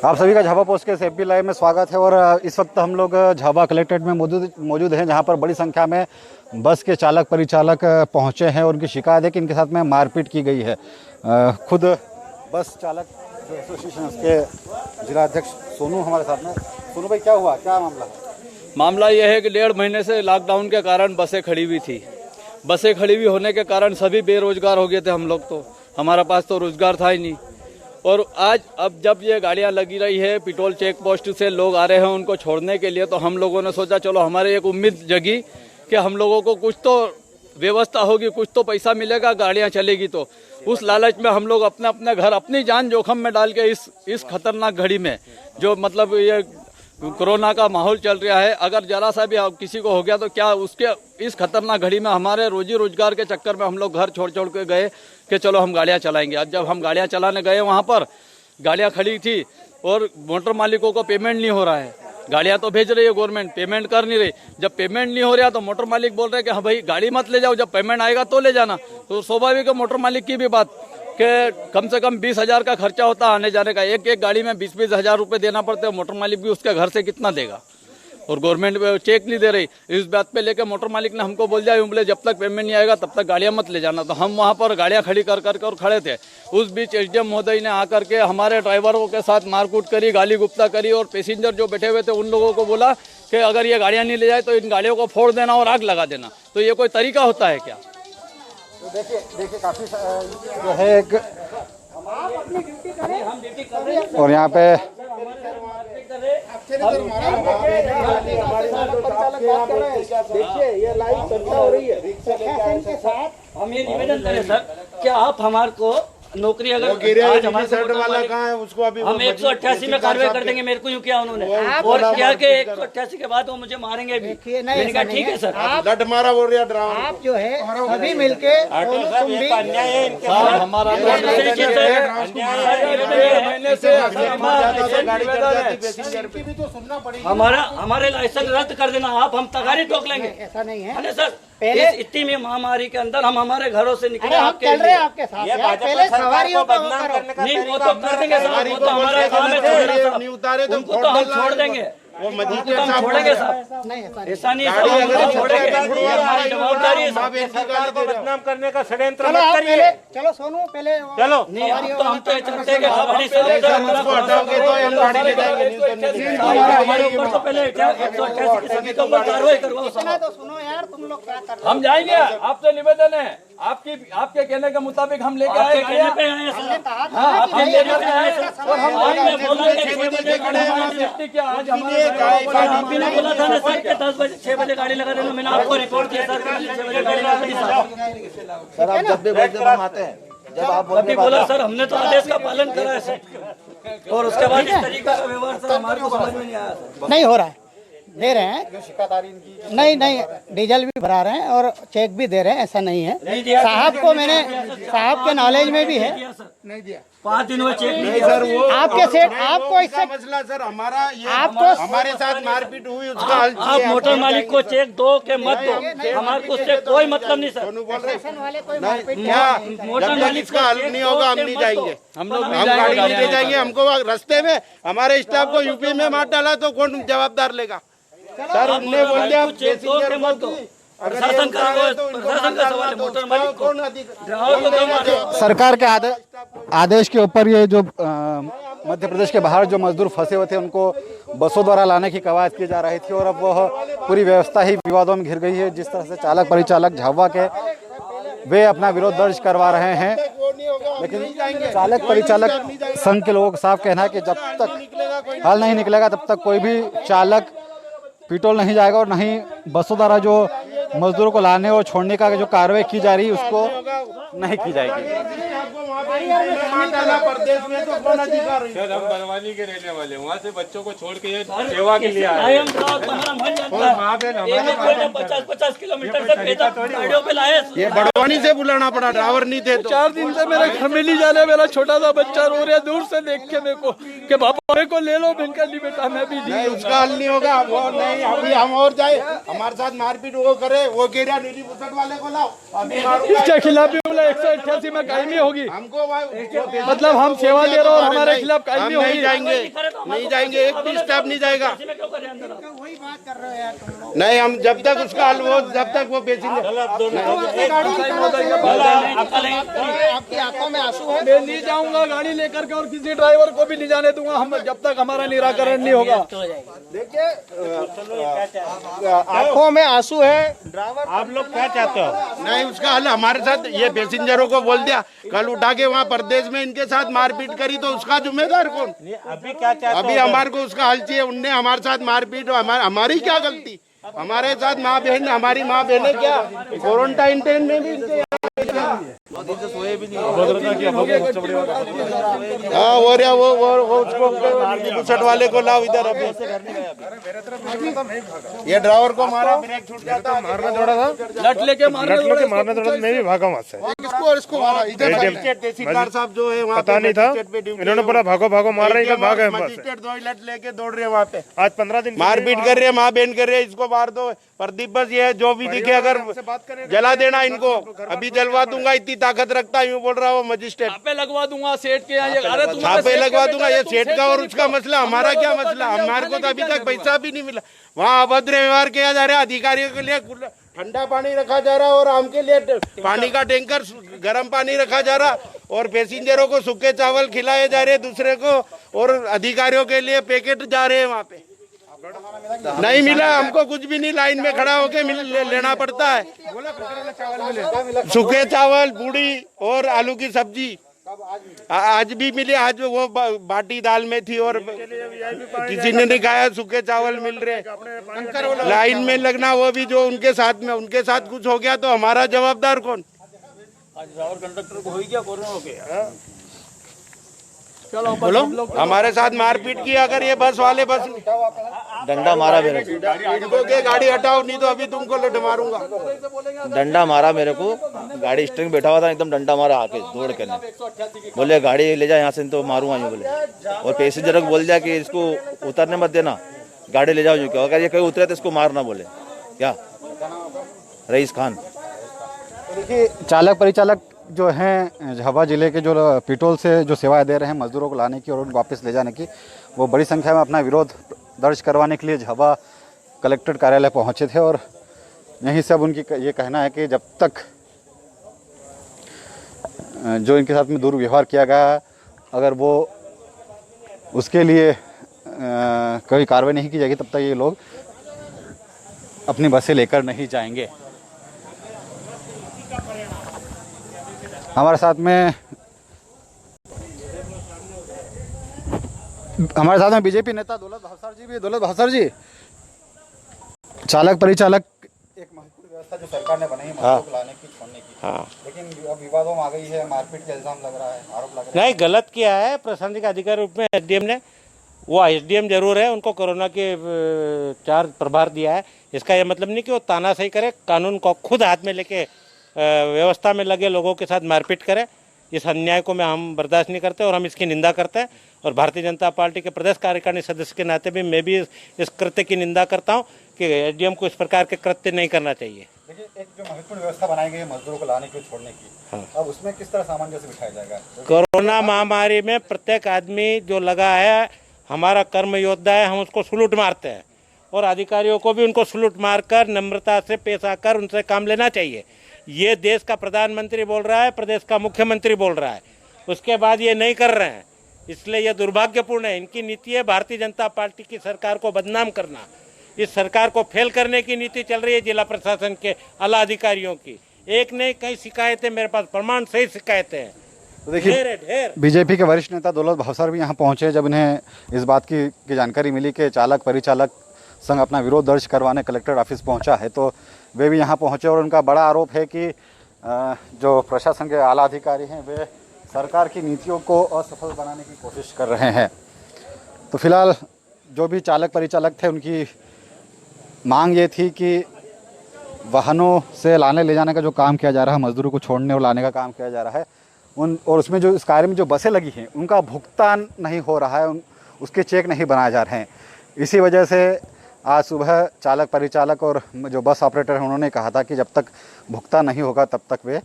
आप सभी का झाबा पोस्ट के एपी लाइव में स्वागत है। और इस वक्त हम लोग झाबा कलेक्ट्रेट में मौजूद हैं, जहां पर बड़ी संख्या में बस के चालक परिचालक पहुंचे हैं और उनकी शिकायत है कि इनके साथ में मारपीट की गई है। खुद बस चालक एसोसिएशन के जिलाध्यक्ष सोनू हमारे साथ में। सोनू भाई, क्या हुआ, क्या मामला है? मामला यह है कि 1.5 महीने से लॉकडाउन के कारण बसें खड़ी हुई थी। बसें खड़ी हुई होने के कारण सभी बेरोजगार हो गए थे। हम लोग तो, हमारा पास तो रोजगार था ही नहीं। और आज अब जब ये गाड़ियां लगी रही है, पेट्रोल चेक पोस्ट से लोग आ रहे हैं उनको छोड़ने के लिए, तो हम लोगों ने सोचा चलो हमारे एक उम्मीद जगी कि हम लोगों को कुछ तो व्यवस्था होगी, कुछ तो पैसा मिलेगा, गाड़ियां चलेगी। तो उस लालच में हम लोग अपने अपने घर, अपनी जान जोखिम में डाल के इस खतरनाक घड़ी में, जो मतलब ये कोरोना का माहौल चल रहा है, अगर जरा सा भी किसी को हो गया तो क्या उसके इस खतरनाक घड़ी में हमारे रोजी रोजगार के चक्कर में हम लोग घर छोड़ के गए कि चलो हम गाड़ियां चलाएंगे। आज जब हम गाड़ियां चलाने गए, वहां पर गाड़ियां खड़ी थी और मोटर मालिकों को पेमेंट नहीं हो रहा है। गाड़ियां तो भेज रही है गवर्नमेंट, पेमेंट कर नहीं रही। जब पेमेंट नहीं हो रहा तो मोटर मालिक बोल रहे हैं कि हाँ भाई गाड़ी मत ले जाओ, जब पेमेंट आएगा तो ले जाना। तो स्वाभाविक है मोटर मालिक की भी बात कि कम से कम 20,000 का खर्चा होता है आने जाने का। एक गाड़ी में 20-20 हज़ार रुपये देना पड़ते हैं। मोटर मालिक भी उसके घर से कितना देगा? और गवर्नमेंट चेक नहीं दे रही। इस बात पे लेकर मोटर मालिक ने हमको बोल दिया, बोले जब तक पेमेंट नहीं आएगा तब तक गाड़ियां मत ले जाना। तो हम वहां पर गाड़ियां खड़ी कर और खड़े थे। उस बीच एसडीएम महोदय ने आकर के हमारे ड्राइवरों के साथ मारकूट करी, गाली गुप्ता करी और पैसेंजर जो बैठे हुए थे उन लोगों को बोला कि अगर ये गाड़ियां नहीं ले जाए तो इन गाड़ियों को फोड़ देना और आग लगा देना। तो ये कोई तरीका होता है क्या? तो देखिए काफी जो है एक, और यहाँ पे देखिए ये लाइव चर्चा हो रही है के साथ। हम ये निवेदन करें सर, क्या आप हमारे को नौकरी अगर आज हमारे शर्ट वाला कहाँ है उसको अभी हम 188 में कार्रवाई कर देंगे। मेरे को यूँ किया उन्होंने, और क्या के 188 के बाद वो मुझे मारेंगे भी। मैंने कहा ठीक है सर, लट मारा बोल रहा ड्रामा। आप जो है सभी मिलके हमारे लाइसेंस रद्द कर देना। आप हम तगारी ठोक लेंगे, ऐसा नहीं है सर। इस इतनी महामारी के अंदर हम हमारे घरों से निकले आपके साथ। पहले सवारियों को बदनाम करने का नहीं, वो तो कर देंगे सर, वो तो हमारा काम है। नहीं उतारे तो उनको तो हम छोड़ देंगे, वो मजीद हम छोड़ेंगे साहब। ऐसा नहीं है, छोड़ेंगे, हमारी जवाबदारी है साहब। सरकार को बदनाम करने का षड्यंत्र मत करिए। चलो सोनू पहले चलो, नहीं तो हम तो चाहते हैं कि हमारी हटाओगे तो हम गाड़ी ले जाएंगे। हमारे ऊपर तो पहले 188 की सभी के ऊपर कार्रवाई करवाओ। तो सुनो यार, तुम लोग क्या कर रहे हो? हम जाएंगे, आपसे निवेदन है, आपके कहने के मुताबिक हम लेके आए। कहने पे आए सर, आपके कहने पे आए सर। और हम बोलेंगे 6 बजे खड़े हैं क्या? आज हमारे आप ने बोला था ना सर कि 10 बजे 6 बजे गाड़ी लगा देना। मैंने आपको रिपोर्ट किया सर, 6 बजे गाड़ी लगा दी सर। आप जब भी बोलते हम आते हैं, जब आप बोला सर, हमने तो आदेश का पालन करा है सर। और उसके बाद इस तरीके का व्यवहार सर हमारे को समझ में नहीं आया सर। नहीं हो रहा है, दे रहे हैं नहीं डीजल भी भरा रहे हैं और चेक भी दे रहे हैं, ऐसा नहीं है साहब को। मैंने साहब के नॉलेज में भी है, नहीं दिया 5 दिन में चेक नहीं सर। वो आपके सेठ आपको इससे मसला सर, हमारा ये आपको हमारे साथ मारपीट हुई उसका हल। आप मोटर मालिक को चेक दो के मत दो, हमारे को उससे कोई मतलब नहीं सर। मोटर मालिक का हल नहीं होगा, हम नहीं जाएंगे। हम गाड़ी नहीं ले जाएंगे। हमको रास्ते में हमारे स्टाफ को यूपी में मार डाला तो कौन जवाबदार लेगा सर? उनने बोल दिया पैसेंजर मत दो। प्रशासन का सवाल है, मोटर मालिक कौन अधिकारी? सरकार के आदेश के ऊपर ये जो मध्य प्रदेश के बाहर जो मजदूर फंसे हुए थे उनको बसों द्वारा लाने की कवायद की जा रही थी और अब वह पूरी व्यवस्था ही विवादों में घिर गई है। जिस तरह से चालक परिचालक झाबुआ के वे अपना विरोध दर्ज करवा रहे हैं, लेकिन चालक परिचालक संघ के लोगों का साफ कहना है कि जब तक हल नहीं निकलेगा तब तक कोई भी चालक पेट्रोल नहीं जाएगा और नहीं बसों द्वारा जो मजदूरों को लाने और छोड़ने का जो कार्रवाई की जा रही है उसको नहीं की जाएगी। सर हम बरवानी के रहने वाले, वहाँ से बच्चों को छोड़ के सेवा के लिए आए। 50 किलोमीटर से गाड़ियों पे लाए। ये बड़वानी से बुलाना पड़ा, ड्राइवर नहीं थे। 4 दिन से मेरे घर में नहीं जाने, मेरा छोटा सा बच्चा रो रहा है दूर से देख के मेरे को कि पापा मेरे को ले लो। बेटा मैं भी नहीं, उसका हल नहीं होगा। वो नहीं, अभी हम और जाए, हमारे साथ मारपीट वो करे अरे वो कह रहा नीली बुसट वाले को लाओ, अभी मारूंगा। इसके खिलाफ भी बोला 188 में कायमी होगी। हमको मतलब हम सेवा दे रहे हो और हमारे खिलाफ कायमी हम होगी। नहीं जाएंगे, नहीं जाएंगे, एक भी स्टाफ नहीं जाएगा। वही बात कर रहे हो यार तुम लोग। नहीं, हम जब तक उसका हल हो, जब तक वो पैसेंजर आपकी आंखों में आंसू है। मैं नहीं जाऊंगा गाड़ी लेकर के और किसी ड्राइवर को भी नहीं जाने दूंगा हम जब तक हमारा निराकरण नहीं होगा। देखिए आंखों में आंसू है। ड्राइवर आप लोग क्या चाहते हो? नहीं, उसका हल हमारे साथ, ये पैसेंजरों को बोल दिया, कल उठा के वहाँ प्रदेश में इनके साथ मारपीट करी तो उसका जिम्मेदार कौन? अभी क्या चाहते अभी हमारे को उसका हल चाहिए। उनने हमारे साथ मारपीट, हमारी क्या गलती? हमारे साथ माँ बहन, हमारी माँ बहने क्या क्वारंटाइन में भी इनके हाँ हो रहा वो उसको बुसट वाले को लाओ इधर। अभी ये ड्राइवर को मारा, ब्रेक छूट जाता, मारना जोड़ा था, लट लेके मारना थोड़ा मैं भी भागा वहाँ से। इसको मारा इधर। तहसीलदार साहब जो है वहाँ पता नहीं था, इन्होंने बोला भागो भागो मार रहे हैं, भागे हम मजिस्ट्रेट 2 लट लेके दौड़ रहे हैं वहाँ पे। आज 15 दिन मारपीट कर रहे हैं, माँ बहन कर रहे हैं, इसको मार दो। प्रदीप बस ये जो भी दिखे अगर जला देना इनको, अभी जलवा दूंगा, इतनी ताकत रखता यूँ बोल रहा वो मजिस्ट्रेट। छापे लगवा दूंगा सेठ के यहाँ। अरे छापे लगवा दूंगा, ये सेठ का और उसका मसला, हमारा क्या मसला? हमारे को तो अभी तक पैसा भी नहीं मिला। वहाँ अभद्र व्यवहार किया जा रहा है। अधिकारियों के लिए ठंडा पानी रखा जा रहा है और हमके लिए पानी का टैंकर गर्म पानी रखा जा रहा, और पैसेंजरों को सूखे चावल खिलाए जा रहे दूसरे को, और अधिकारियों के लिए पैकेट जा रहे हैं वहाँ पे। नहीं मिला हमको कुछ भी नहीं, लाइन में खड़ा होके लेना पड़ता है। सूखे चावल, पूड़ी और आलू की सब्जी आज भी मिले। आज वो बाटी दाल में थी और किसी ने नहीं खाया, सूखे चावल मिल रहे। लाइन में लगना, वो भी जो उनके साथ कुछ हो गया तो हमारा जवाबदार कौन? कंडक्टर को हो गया, कोरोना हो गया। बोलो, हमारे साथ मारपीट की। अगर ये बस वाले डंडा मारा मेरे को, इनको के गाड़ी हटाओ, नहीं तो अभी तुमको लट मारूंगा। डंडा मारा मेरे को, गाड़ी स्टेरिंग बैठा हुआ था, एकदम डंडा मारा आके दौड़ के। बोले गाड़ी ले जा यहाँ से, तो मारूंगा यूँ बोले। और पैसेंजर को बोल दिया कि इसको उतरने मत देना, गाड़ी ले जाओ यूँ। क्या अगर ये कहीं उतरे तो इसको मारना बोले। क्या? रईस खान। देखिए, चालक परिचालक जो हैं झाबुआ जिले के, जो पिटोल से जो सेवाएं दे रहे हैं मजदूरों को लाने की और उनको वापस ले जाने की, वो बड़ी संख्या में अपना विरोध दर्ज करवाने के लिए झाबुआ कलेक्ट्रेट कार्यालय पहुंचे थे। और यहीं से अब उनकी ये कहना है कि जब तक जो इनके साथ में दुर्व्यवहार किया गया, अगर वो उसके लिए कोई कार्रवाई नहीं की जाएगी, तब तक ये लोग अपनी बसें लेकर नहीं जाएंगे। हमारे साथ में बीजेपी नेता दौलत भावसार जी भी। दौलत भावसार जी, चालक परिचालक एक महत्वपूर्ण व्यवस्था जो सरकार ने बनाई है मजदूरों को लाने की, छोड़ने की, लेकिन अब विवादों में आ गई है, मारपीट का इल्जाम लग रहा है, आरोप लग रहा है। नहीं, गलत किया है प्रशासनिक अधिकारी रूप में एसडीएम ने। वो एसडीएम जरूर है, उनको कोरोना के चार्ज प्रभार दिया है। इसका यह मतलब नहीं कि वो तानाशाही करे, कानून को खुद हाथ में लेके व्यवस्था में लगे लोगों के साथ मारपीट करे। इस अन्याय को हम बर्दाश्त नहीं करते और हम इसकी निंदा करते हैं। और भारतीय जनता पार्टी के प्रदेश कार्यकारिणी सदस्य के नाते भी मैं भी इस कृत्य की निंदा करता हूं कि एसडीएम को इस प्रकार के कृत्य नहीं करना चाहिए। देखिए, एक जो महत्वपूर्ण व्यवस्था बनाई गई है मजदूरों को लाने की, छोड़ने की, अब उसमें किस तरह सामंजस्य बिठाया जाएगा? कोरोना महामारी में प्रत्येक आदमी जो लगा है हमारा कर्म योद्धा है, हम उसको सलूट मारते हैं और अधिकारियों को भी उनको सलूट मारकर नम्रता से पेश आकर उनसे काम लेना चाहिए। ये देश का प्रधानमंत्री बोल रहा है, प्रदेश का मुख्यमंत्री बोल रहा है, उसके बाद ये नहीं कर रहे हैं, इसलिए यह दुर्भाग्यपूर्ण है। इनकी नीति है भारतीय जनता पार्टी की सरकार को बदनाम करना। इस सरकार को फेल करने की नीति चल रही है जिला प्रशासन के आला अधिकारियों की। एक नहीं कई शिकायतें मेरे पास, प्रमाण सहित शिकायतें हैं। तो देखिए, बीजेपी के वरिष्ठ नेता दौलत भावसार भी यहाँ पहुँचे। जब इन्हें इस बात की जानकारी मिली कि चालक परिचालक संघ अपना विरोध दर्ज करवाने कलेक्टर ऑफिस पहुंचा है, तो वे भी यहाँ पहुंचे। और उनका बड़ा आरोप है कि जो प्रशासन के आला अधिकारी हैं वे सरकार की नीतियों को असफल बनाने की कोशिश कर रहे हैं। तो फिलहाल जो भी चालक परिचालक थे, उनकी मांग ये थी कि वाहनों से लाने ले जाने का जो काम किया जा रहा है, मजदूरों को छोड़ने और लाने का काम किया जा रहा है, और उसमें जो इस कार्य में जो बसें लगी हैं उनका भुगतान नहीं हो रहा है, उसके चेक नहीं बनाए जा रहे हैं। इसी वजह से आज सुबह चालक परिचालक और जो बस ऑपरेटर हैं उन्होंने कहा था कि जब तक भुगतान नहीं होगा तब तक वे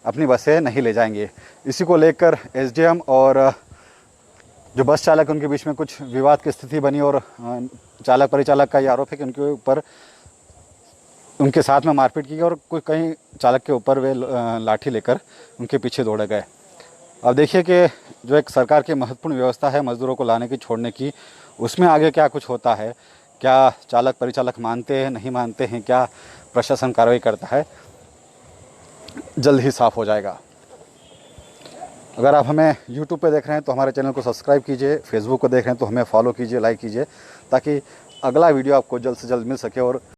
अपनी बसें नहीं ले जाएंगे। इसी को लेकर एसडीएम और जो बस चालक उनके बीच में कुछ विवाद की स्थिति बनी और चालक परिचालक का ये आरोप है कि उनके ऊपर उनके साथ में मारपीट की गई और कोई कहीं चालक के ऊपर वे लाठी लेकर उनके पीछे दौड़े गए। अब देखिए कि जो एक सरकार की महत्वपूर्ण व्यवस्था है मज़दूरों को लाने की छोड़ने की, उसमें आगे क्या कुछ होता है, क्या चालक परिचालक मानते हैं नहीं मानते हैं, क्या प्रशासन कार्रवाई करता है, जल्द ही साफ हो जाएगा। अगर आप हमें YouTube पे देख रहे हैं तो हमारे चैनल को सब्सक्राइब कीजिए, फेसबुक को देख रहे हैं तो हमें फॉलो कीजिए, लाइक कीजिए, ताकि अगला वीडियो आपको जल्द से जल्द मिल सके और